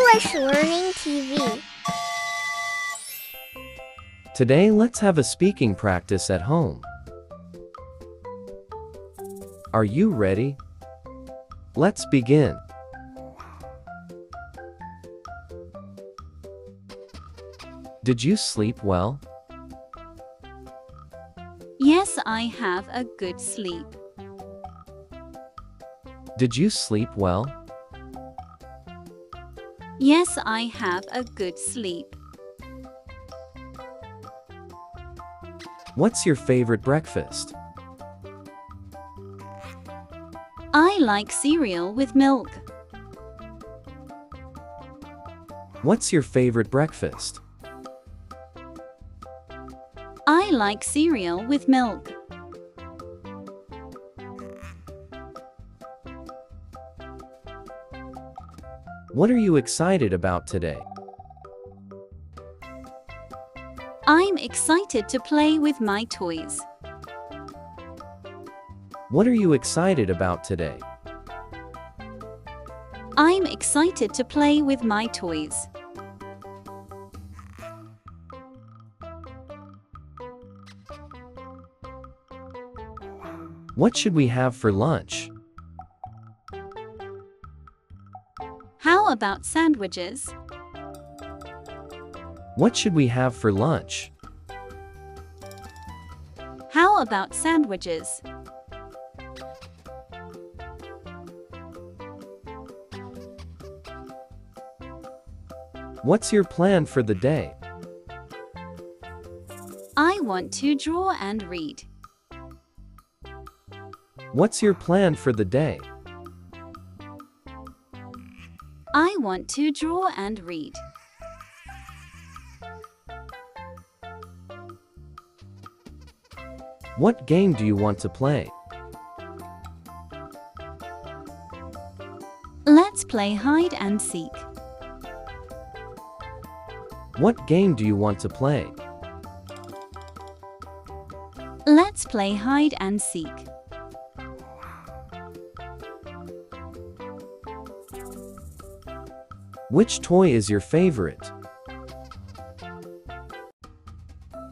English Learning TV. Today, let's have a speaking practice at home. Are you ready? Let's begin. Did you sleep well? Yes, I have a good sleep. Did you sleep well? Yes, I have a good sleep. What's your favorite breakfast? I like cereal with milk. What's your favorite breakfast? I like cereal with milk. What are you excited about today? I'm excited to play with my toys. What are you excited about today? I'm excited to play with my toys. What should we have for lunch? How about sandwiches? What should we have for lunch? How about sandwiches? What's your plan for the day? I want to draw and read. What's your plan for the day? I want to draw and read. What game do you want to play? Let's play hide and seek. What game do you want to play? Let's play hide and seek. Which toy is your favorite?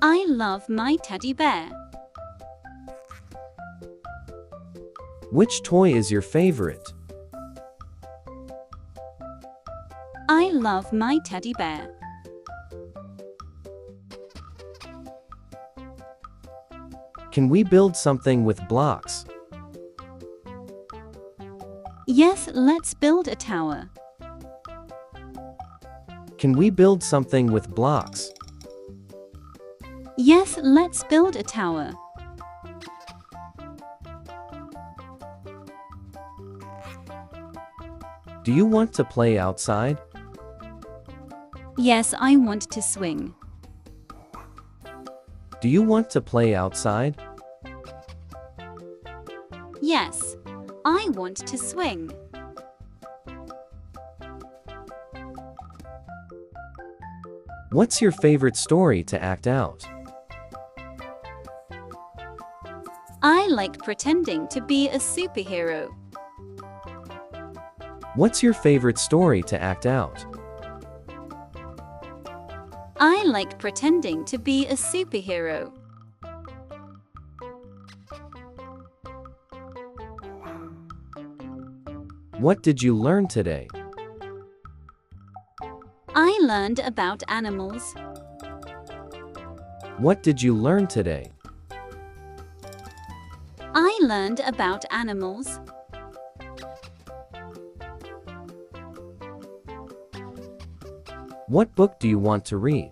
I love my teddy bear. Which toy is your favorite? I love my teddy bear. Can we build something with blocks? Yes, let's build a tower. Can we build something with blocks? Yes, let's build a tower. Do you want to play outside? Yes, I want to swing. Do you want to play outside? Yes, I want to swing. What's your favorite story to act out? I like pretending to be a superhero. What's your favorite story to act out? I like pretending to be a superhero. What did you learn today? I learned about animals. What did you learn today? I learned about animals. What book do you want to read?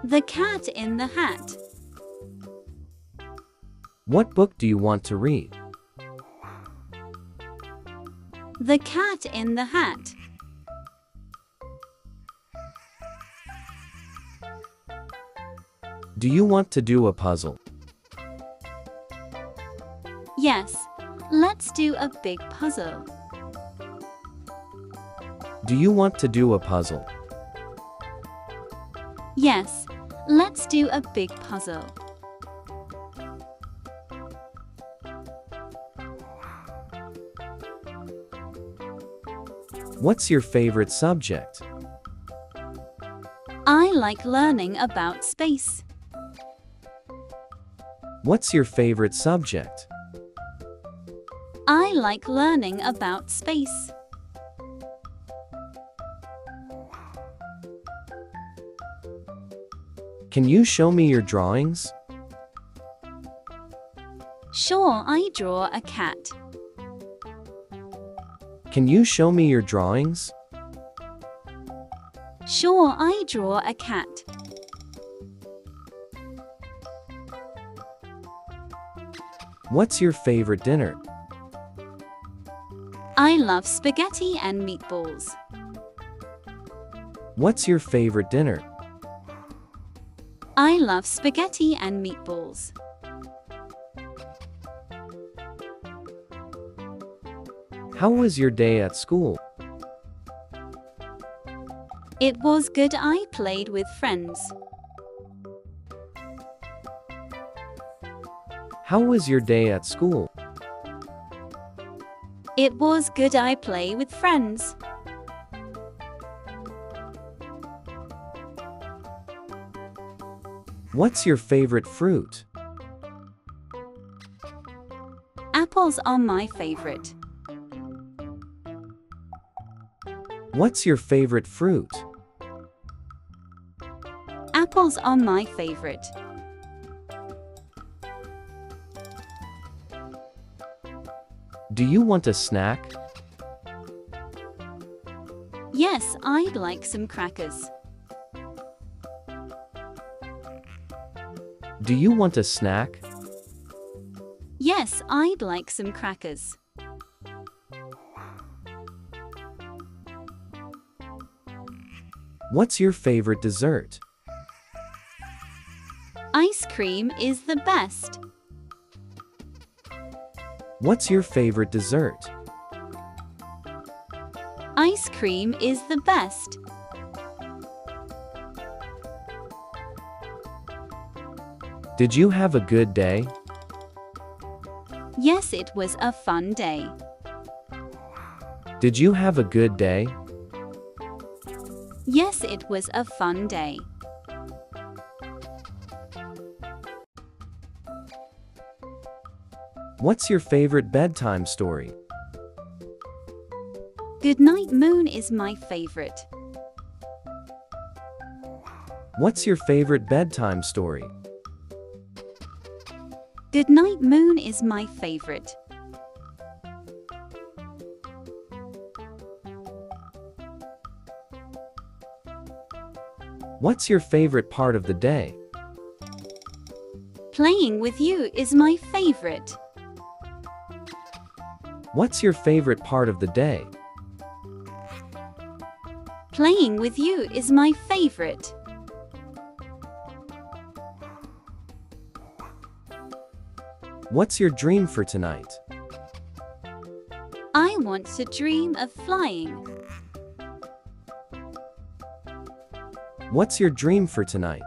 The Cat in the Hat. What book do you want to read? The Cat in the Hat. Do you want to do a puzzle? Yes, let's do a big puzzle. Do you want to do a puzzle? Yes, let's do a big puzzle. What's your favorite subject? I like learning about space. What's your favorite subject? I like learning about space. Can you show me your drawings? Sure, I draw a cat. Can you show me your drawings? Sure, I draw a cat. What's your favorite dinner? I love spaghetti and meatballs. What's your favorite dinner? I love spaghetti and meatballs. How was your day at school? It was good. I played with friends. How was your day at school? It was good. I play with friends. What's your favorite fruit? Apples are my favorite. What's your favorite fruit? Apples are my favorite. Do you want a snack? Yes, I'd like some crackers. Do you want a snack? Yes, I'd like some crackers. What's your favorite dessert? Ice cream is the best. What's your favorite dessert? Ice cream is the best. Did you have a good day? Yes, it was a fun day. Did you have a good day? Yes, it was a fun day. What's your favorite bedtime story? Goodnight Moon is my favorite. What's your favorite bedtime story? Goodnight Moon is my favorite. What's your favorite part of the day? Playing with you is my favorite. What's your favorite part of the day? Playing with you is my favorite. What's your dream for tonight? I want to dream of flying. What's your dream for tonight?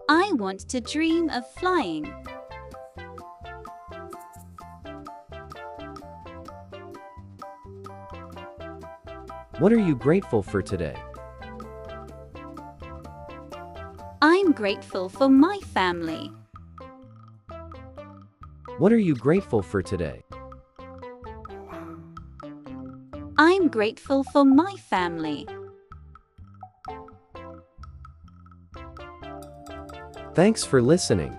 I want to dream of flying. What are you grateful for today? I'm grateful for my family. What are you grateful for today? I'm grateful for my family. Thanks for listening.